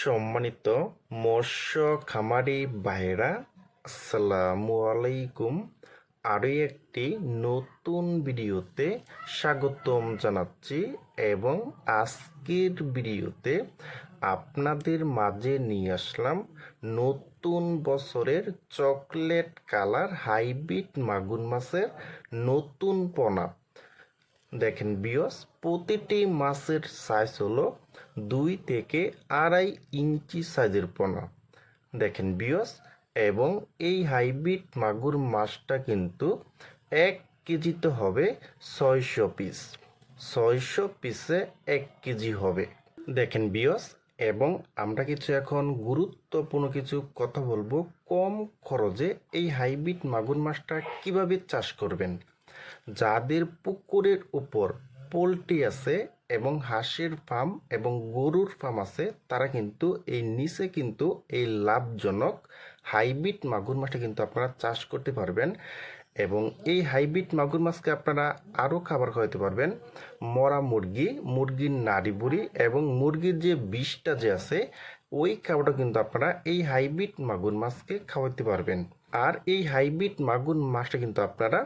সম্মানিত মৎস্য খামারি ভাইরা, আসসালামু আলাইকুম। আরও একটি নতুন ভিডিওতে স্বাগতম জানাচ্ছি এবং আজকের ভিডিওতে আপনাদের মাঝে নিয়ে আসলাম নতুন বছরের চকলেট কালার হাইব্রিড মাগুর মাছের নতুন পোনা। দেখেন বিয়স, প্রতিটি মাছের সাইজ হলো 2 থেকে 2.5 ইঞ্চি সাইজের পোনা। দেখেন বিয়স, এবং এই হাইব্রিড মাগুর মাছটা কিন্তু 1 কেজিতে হবে 600 পিস। 600 পিসে 1 কেজি হবে। দেখেন বিয়স, এবং আমরা কিছু এখন গুরুত্বপূর্ণ কিছু কথা বলবো কম খরচে এই হাইব্রিড মাগুর মাছটা কিভাবে চাষ করবেন। যাদের পুকুরের উপর পোলট্রি আছে এবং হাঁসের ফার্ম এবং গরুর ফার্ম আছে, তারা কিন্তু এই নিচে কিন্তু এই লাভজনক হাইব্রিড মাগুর মাছটা কিন্তু আপনারা চাষ করতে পারবেন। এবং এই হাইব্রিড মাগুর মাছকে আপনারা আরও খাবার খাওয়াতে পারবেন। মরা মুরগি, মুরগির নাড়ি বুড়ি এবং মুরগির যে বিষটা যে আছে, ওই খাবারটা কিন্তু আপনারা এই হাইব্রিড মাগুর মাছকে খাওয়াতে পারবেন। আর এই হাইব্রিড মাগুর মাছটা কিন্তু আপনারা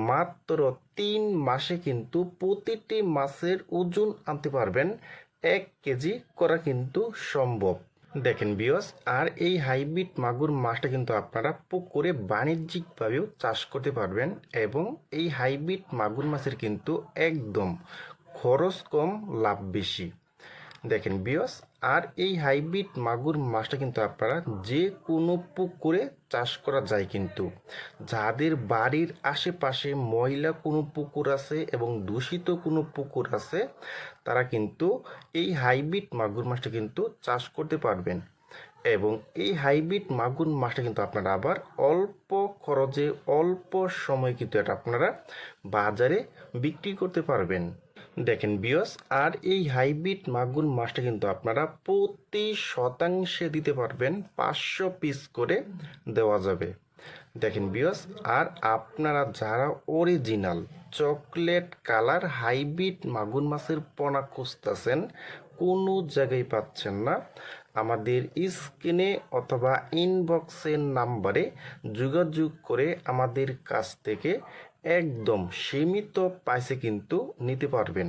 মাত্র 3 মাসে কিন্তু প্রতিটি মাছের ওজন আনতে পারবেন। 1 কেজি করা কিন্তু সম্ভব। দেখেন বিয়স, আর এই হাইব্রিড মাগুর মাছটা কিন্তু আপনারা পুকুরে বাণিজ্যিকভাবেও চাষ করতে পারবেন। এবং এই হাইব্রিড মাগুর মাছের কিন্তু একদম খরচ কম, লাভ বেশি। দেখেন বিয়স, আর এই হাইব্রিড মাগুর মাছটা কিন্তু আপনারা যে কোনো পুকুরে চাষ করা যায়। কিন্তু যাদের বাড়ির আশেপাশে ময়লা কোনো পুকুর আছে এবং দূষিত কোনো পুকুর আছে, তারা কিন্তু এই হাইব্রিড মাগুর মাছটা কিন্তু চাষ করতে পারবেন। এবং এই হাইব্রিড মাগুর মাছটা কিন্তু আপনারা আবার অল্প খরচে অল্প সময় কিন্তু এটা আপনারা বাজারে বিক্রি করতে পারবেন। দেখেন বিয়স, আর এই হাইব্রিড মাগুর মাছটা কিন্তু আপনারা প্রতি শতাংশে দিতে পারবেন 500 পিস করে দেওয়া যাবে। দেখেন বিয়স, আর আপনারা যারা অরিজিনাল চকলেট কালার হাইব্রিড মাগুর মাছের পোনা খুঁজতেছেন, কোনো জায়গায় পাচ্ছেন না, আমাদের স্ক্রিনে অথবা ইনবক্সের নাম্বারে যোগাযোগ করে আমাদের কাছ থেকে একদম সীমিত প্রাইসে কিন্তু নিতে পারবেন।